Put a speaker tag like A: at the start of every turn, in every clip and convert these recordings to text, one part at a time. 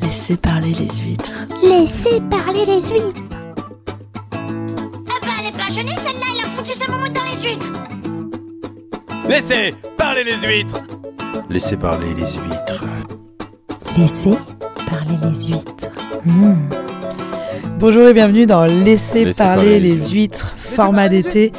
A: Laissez parler les huîtres.
B: Laissez parler les huîtres.
C: Ah bah elle est pas gênée celle-là, il a foutu sa moumoute dans les huîtres.
D: Laissez parler les huîtres.
E: Laissez parler les huîtres.
A: Laissez parler les huîtres. Bonjour et bienvenue dans Laissez parler les huîtres, format d'été.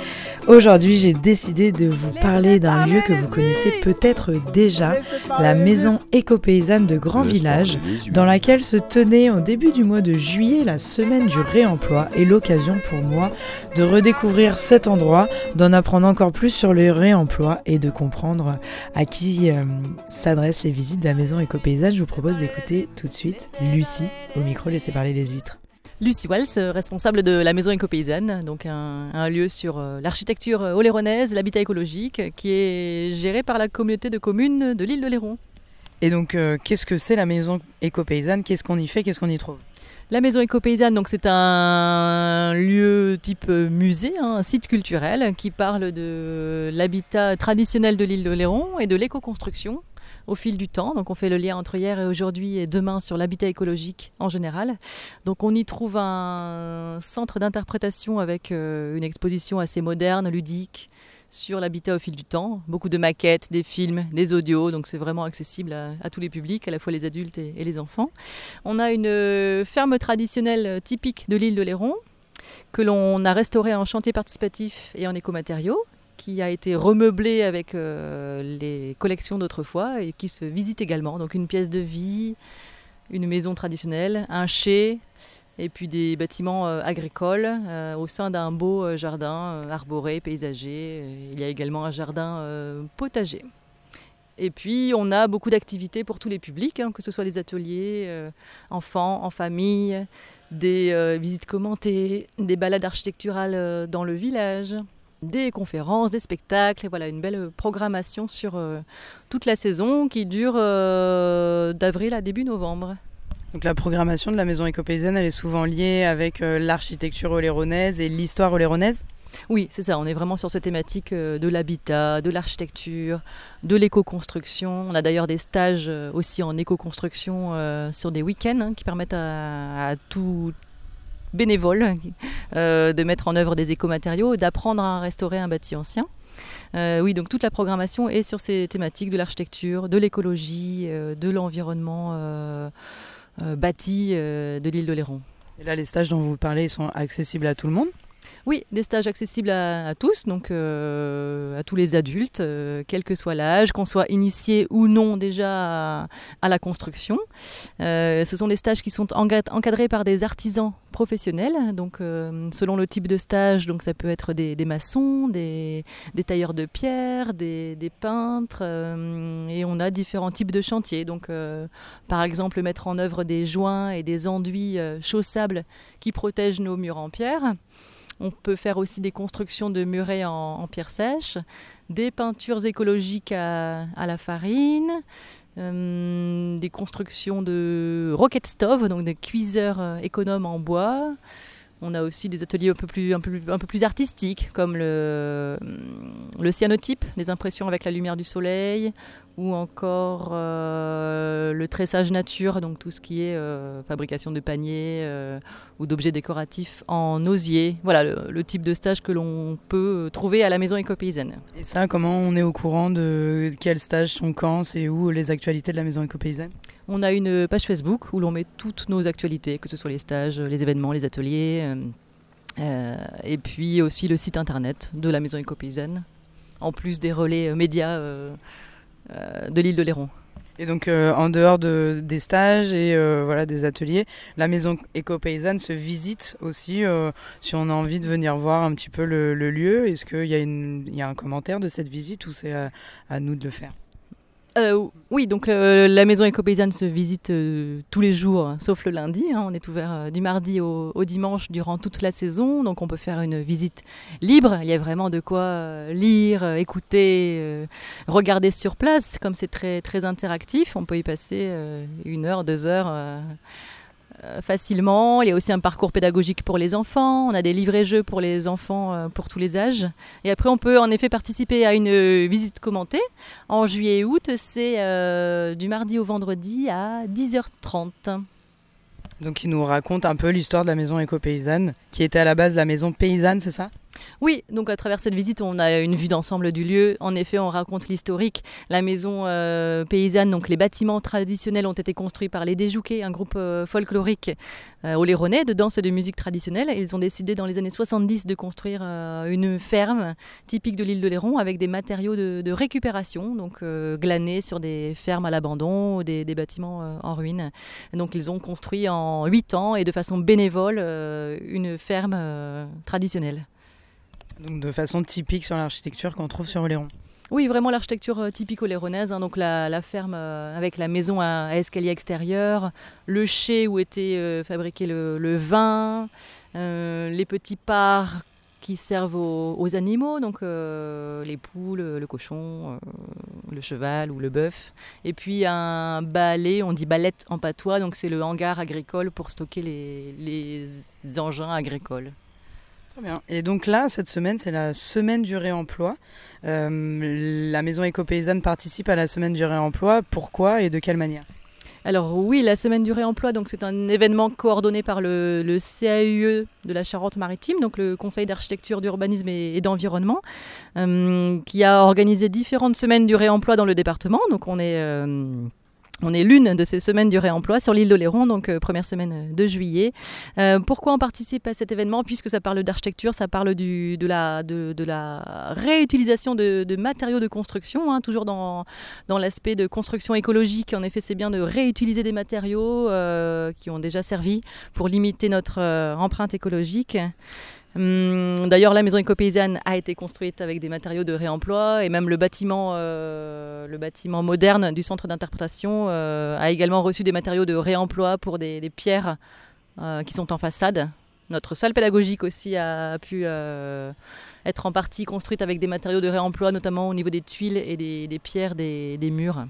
A: Aujourd'hui, j'ai décidé de vous parler d'un lieu que vous connaissez peut-être déjà, la maison éco-paysanne de Grand Village, dans laquelle se tenait au début du mois de juillet la semaine du réemploi et l'occasion pour moi de redécouvrir cet endroit, d'en apprendre encore plus sur le réemploi et de comprendre à qui s'adressent les visites de la maison éco-paysanne. Je vous propose d'écouter tout de suite Lucie au micro Laissez parler les huîtres.
F: Lucie Walls, responsable de la maison éco-paysanne, donc un lieu sur l'architecture oléronaise, l'habitat écologique, qui est géré par la communauté de communes de l'île de Léron.
A: Et donc, qu'est-ce que c'est la maison éco-paysanne? Qu'est-ce qu'on y fait? Qu'est-ce qu'on y trouve?
F: La maison éco-paysanne, donc c'est un lieu type musée, un site culturel qui parle de l'habitat traditionnel de l'île de Léron et de l'éco-construction au fil du temps. Donc on fait le lien entre hier et aujourd'hui et demain sur l'habitat écologique en général. Donc on y trouve un centre d'interprétation avec une exposition assez moderne, ludique, sur l'habitat au fil du temps. Beaucoup de maquettes, des films, des audios, donc c'est vraiment accessible à tous les publics, à la fois les adultes et les enfants. On a une ferme traditionnelle typique de l'île de Léron que l'on a restaurée en chantier participatif et en écomatériaux, qui a été remeublé avec les collections d'autrefois et qui se visite également. Donc une pièce de vie, une maison traditionnelle, un chai et puis des bâtiments agricoles au sein d'un beau jardin arboré, paysager. Il y a également un jardin potager. Et puis on a beaucoup d'activités pour tous les publics, que ce soit des ateliers enfants, en famille, des visites commentées, des balades architecturales dans le village, des conférences, des spectacles, et voilà une belle programmation sur toute la saison qui dure d'avril à début novembre.
A: Donc la programmation de la maison éco-paysanne, elle est souvent liée avec l'architecture oléronaise et l'histoire oléronaise?
F: Oui, c'est ça, on est vraiment sur cette thématique de l'habitat, de l'architecture, de l'éco-construction. On a d'ailleurs des stages aussi en éco-construction sur des week-ends qui permettent à tout bénévoles de mettre en œuvre des écomatériaux, d'apprendre à restaurer un bâti ancien. Oui, donc toute la programmation est sur ces thématiques de l'architecture, de l'écologie, de l'environnement bâti de l'île de Léron.
A: Et là, les stages dont vous parlez, ils sont accessibles à tout le monde?
F: Oui, des stages accessibles à tous, donc à tous les adultes, quel que soit l'âge, qu'on soit initié ou non déjà à la construction. Ce sont des stages qui sont encadrés par des artisans professionnels, donc selon le type de stage, donc ça peut être des maçons, des tailleurs de pierre, des peintres, et on a différents types de chantiers. Donc par exemple mettre en œuvre des joints et des enduits chaussables qui protègent nos murs en pierre. On peut faire aussi des constructions de murets en pierre sèche, des peintures écologiques à la farine, des constructions de rocket stove, donc des cuiseurs économes en bois. On a aussi des ateliers un peu plus artistiques, comme le cyanotype, des impressions avec la lumière du soleil, ou encore le tressage nature, donc tout ce qui est fabrication de paniers ou d'objets décoratifs en osier. Voilà le type de stage que l'on peut trouver à la maison éco-paysanne.
A: Et ça, comment on est au courant de quels stages sont quand, c'est où les actualités de la maison éco-paysanne?
F: On a une page Facebook où l'on met toutes nos actualités, que ce soit les stages, les événements, les ateliers, et puis aussi le site internet de la maison éco-paysanne, en plus des relais médias de l'île de Léron.
A: Et donc en dehors des stages et voilà, des ateliers, la maison éco-paysanne se visite aussi si on a envie de venir voir un petit peu le lieu. Est-ce qu'il y a un commentaire de cette visite ou c'est à nous de le faire?
F: Oui, donc la maison éco-paysanne se visite tous les jours, sauf le lundi. On est ouvert du mardi au dimanche durant toute la saison, donc on peut faire une visite libre. Il y a vraiment de quoi lire, écouter, regarder sur place. Comme c'est très, très interactif, on peut y passer 1 heure, 2 heures facilement. Il y a aussi un parcours pédagogique pour les enfants. On a des livrets-jeux pour les enfants pour tous les âges. Et après, on peut en effet participer à une visite commentée. En juillet et août, c'est du mardi au vendredi à 10h30.
A: Donc il nous raconte un peu l'histoire de la maison éco-paysanne, qui était à la base la maison paysanne, c'est ça ?
F: Oui, donc à travers cette visite, on a une vue d'ensemble du lieu. En effet, on raconte l'historique. La maison paysanne, donc les bâtiments traditionnels ont été construits par les Déjouquets, un groupe folklorique oléronais de danse et de musique traditionnelle. Ils ont décidé dans les années 70 de construire une ferme typique de l'île d'Oléron avec des matériaux de récupération, donc glanés sur des fermes à l'abandon ou des bâtiments en ruine. Donc ils ont construit en 8 ans et de façon bénévole une ferme traditionnelle.
A: Donc de façon typique sur l'architecture qu'on trouve sur Oléron.
F: Oui, vraiment l'architecture typique oléronaise, donc la ferme avec la maison à escalier extérieur, le chai où était fabriqué le vin, les petits parcs qui servent aux animaux, donc les poules, le cochon, le cheval ou le bœuf. Et puis un balai, on dit balette en patois, donc c'est le hangar agricole pour stocker les engins agricoles.
A: Très bien. Et donc là, cette semaine, c'est la semaine du réemploi. La maison éco-paysanne participe à la semaine du réemploi. Pourquoi et de quelle manière ?
F: Alors oui, la semaine du réemploi, donc c'est un événement coordonné par le CAUE de la Charente-Maritime, donc le Conseil d'architecture, d'urbanisme et d'environnement, qui a organisé différentes semaines du réemploi dans le département. Donc on est l'une de ces semaines du réemploi sur l'île d'Oléron, donc première semaine de juillet. Pourquoi on participe à cet événement ? Puisque ça parle d'architecture, ça parle de la réutilisation de matériaux de construction, hein, toujours dans l'aspect de construction écologique. En effet, c'est bien de réutiliser des matériaux qui ont déjà servi pour limiter notre empreinte écologique. D'ailleurs, la maison éco-paysanne a été construite avec des matériaux de réemploi et même le bâtiment moderne du centre d'interprétation a également reçu des matériaux de réemploi pour des pierres qui sont en façade. Notre salle pédagogique aussi a pu être en partie construite avec des matériaux de réemploi, notamment au niveau des tuiles et des pierres des murs.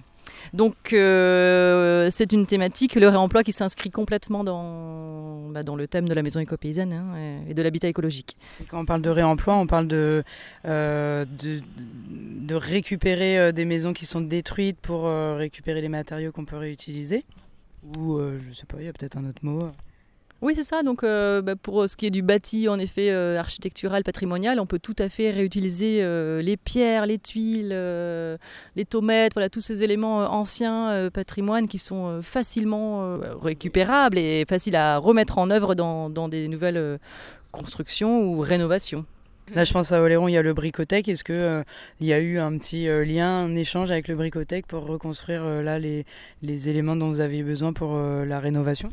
F: Donc c'est une thématique, le réemploi, qui s'inscrit complètement dans le thème de la maison éco-paysanne, hein, et de l'habitat écologique.
A: Et quand on parle de réemploi, on parle de récupérer des maisons qui sont détruites pour récupérer les matériaux qu'on peut réutiliser. Ou je sais pas, il y a peut-être un autre mot.
F: Oui, c'est ça. Donc, pour ce qui est du bâti, en effet, architectural, patrimonial, on peut tout à fait réutiliser les pierres, les tuiles, les tomates, voilà, tous ces éléments anciens patrimoine qui sont facilement récupérables et faciles à remettre en œuvre dans des nouvelles constructions ou rénovations.
A: Là, je pense à Oléron, il y a le Bricothèque. Est-ce qu'il y a eu un petit lien, un échange avec le Bricothèque pour reconstruire là les éléments dont vous aviez besoin pour la rénovation ?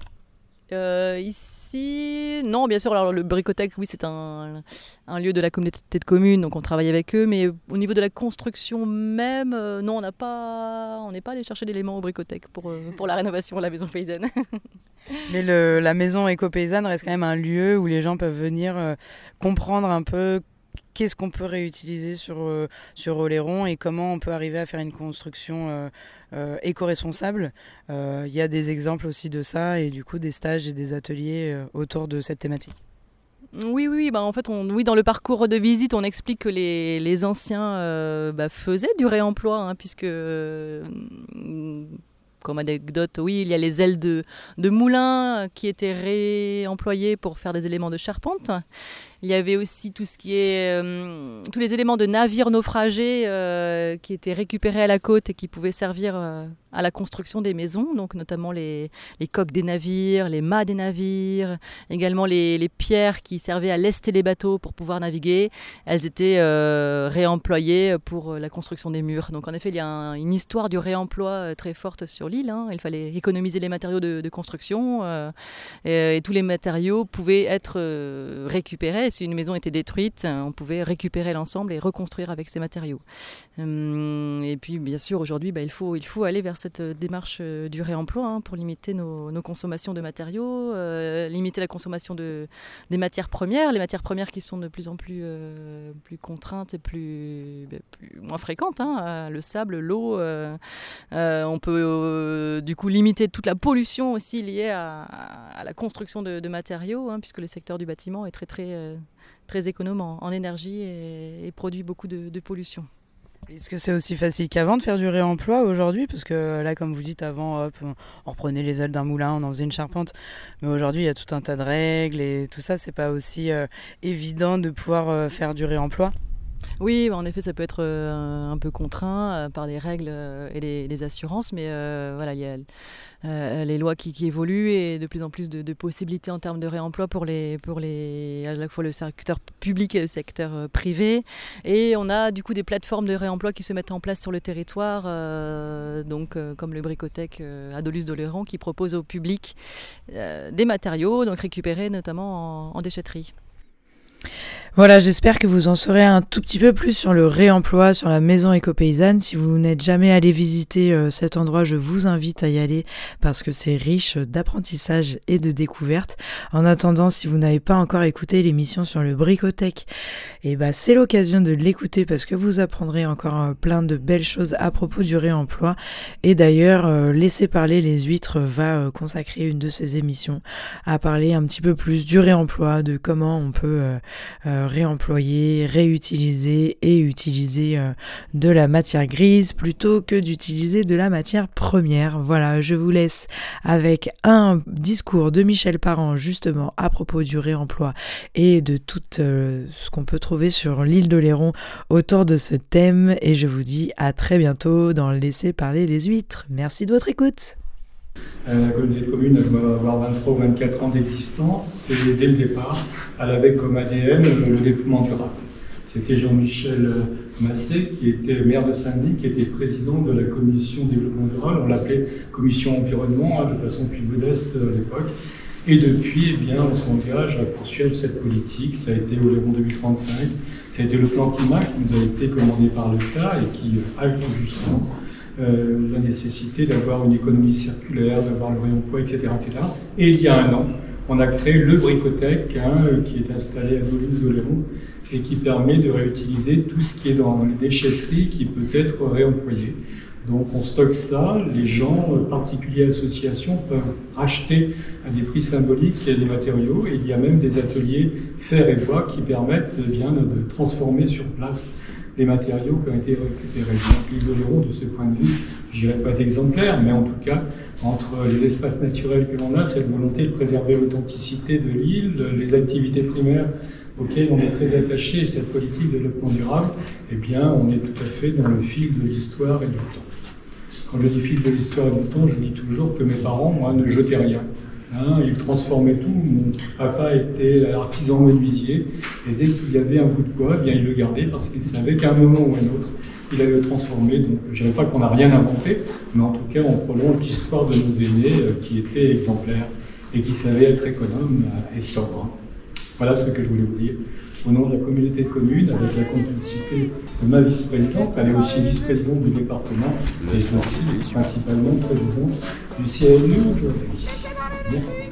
F: Ici, non, bien sûr. Alors, le Bricothèque, oui, c'est un lieu de la communauté de communes, donc on travaille avec eux. Mais au niveau de la construction même, non, on n'est pas allé chercher d'éléments au Bricothèque pour la rénovation de la maison paysanne.
A: Mais la maison éco-paysanne reste quand même un lieu où les gens peuvent venir comprendre un peu qu'est-ce qu'on peut réutiliser sur Oléron et comment on peut arriver à faire une construction éco-responsable. Il y a des exemples aussi de ça et du coup des stages et des ateliers autour de cette thématique.
F: Oui, en fait, dans le parcours de visite, on explique que les anciens faisaient du réemploi, hein, puisque... Comme anecdote, oui, il y a les ailes de moulin qui étaient réemployées pour faire des éléments de charpente. Il y avait aussi tout ce qui est tous les éléments de navires naufragés qui étaient récupérés à la côte et qui pouvaient servir à la construction des maisons, donc notamment les coques des navires, les mâts des navires, également les pierres qui servaient à lester les bateaux pour pouvoir naviguer. Elles étaient réemployées pour la construction des murs. Donc en effet, il y a une histoire du réemploi très forte sur l'île, hein. Il fallait économiser les matériaux de construction et tous les matériaux pouvaient être récupérés. Si une maison était détruite, on pouvait récupérer l'ensemble et reconstruire avec ces matériaux. Et puis, bien sûr, aujourd'hui, il faut aller vers cette démarche du réemploi, hein, pour limiter nos consommations de matériaux, limiter la consommation des matières premières, les matières premières qui sont de plus en plus contraintes et moins fréquentes, hein, le sable, l'eau. On peut du coup limiter toute la pollution aussi liée à la construction de matériaux, hein, puisque le secteur du bâtiment est très économe en énergie et produit beaucoup de pollution.
A: Est-ce que c'est aussi facile qu'avant de faire du réemploi aujourd'hui? Parce que là, comme vous dites, avant, hop, on reprenait les ailes d'un moulin, on en faisait une charpente. Mais aujourd'hui, il y a tout un tas de règles et tout ça, c'est pas aussi évident de pouvoir faire du réemploi?
F: Oui, en effet, ça peut être un peu contraint par les règles et les assurances, mais voilà, il y a les lois qui évoluent et de plus en plus de possibilités en termes de réemploi pour à la fois le secteur public et le secteur privé. Et on a du coup des plateformes de réemploi qui se mettent en place sur le territoire, comme le Bricothèque à Dolusse-d'Oléron qui propose au public des matériaux, donc récupérés notamment en déchetterie.
A: Voilà, j'espère que vous en saurez un tout petit peu plus sur le réemploi, sur la maison éco-paysanne. Si vous n'êtes jamais allé visiter cet endroit, je vous invite à y aller parce que c'est riche d'apprentissage et de découvertes. En attendant, si vous n'avez pas encore écouté l'émission sur le Bricothèque, c'est l'occasion de l'écouter parce que vous apprendrez encore plein de belles choses à propos du réemploi. Et d'ailleurs, Laissez parler les huîtres va consacrer une de ses émissions à parler un petit peu plus du réemploi, de comment on peut réemployer, réutiliser et utiliser de la matière grise plutôt que d'utiliser de la matière première. Voilà, je vous laisse avec un discours de Michel Parent justement à propos du réemploi et de tout ce qu'on peut trouver sur l'île d'Oléron autour de ce thème et je vous dis à très bientôt dans Laissez parler les huîtres. Merci de votre écoute.
G: La communauté de communes doit avoir 23 ou 24 ans d'existence et dès le départ, elle avait comme ADN le développement durable. C'était Jean-Michel Massé, qui était maire de Saint-Denis, qui était président de la commission développement durable. On l'appelait commission environnement, de façon plus modeste à l'époque. Et depuis, on s'engage à poursuivre cette politique. Ça a été Oléron 2035, ça a été le plan climat qui nous a été commandé par l'État et qui acte justement la nécessité d'avoir une économie circulaire, d'avoir le réemploi, etc., etc. Et il y a un an, on a créé le Bricothèque, qui est installé à Dolusse-d'Oléron et qui permet de réutiliser tout ce qui est dans les déchetteries qui peut être réemployé. Donc on stocke ça, les gens, particuliers, associations, peuvent racheter à des prix symboliques des matériaux et il y a même des ateliers fer et bois qui permettent de transformer sur place les matériaux qui ont été récupérés. Donc l'île d'Oléron, de ce point de vue, je dirais pas d'exemplaire, mais en tout cas, entre les espaces naturels que l'on a, cette volonté de préserver l'authenticité de l'île, les activités primaires auxquelles on est très attaché et cette politique de développement durable, on est tout à fait dans le fil de l'histoire et du temps. Quand je dis fil de l'histoire et du temps, je dis toujours que mes parents, moi, ne jetaient rien. Ils transformaient tout. Mon papa était artisan menuisier et dès qu'il y avait un bout de bois, il le gardait parce qu'il savait qu'à un moment ou à un autre, il allait le transformer. Donc je ne dirais pas qu'on n'a rien inventé, mais en tout cas on prolonge l'histoire de nos aînés qui étaient exemplaires et qui savaient être économes et sobres. Voilà ce que je voulais vous dire. Au nom de la communauté de communes, avec la complicité de ma vice-présidente, elle est aussi vice-présidente du département et aussi principalement présidente du CNU aujourd'hui. Merci.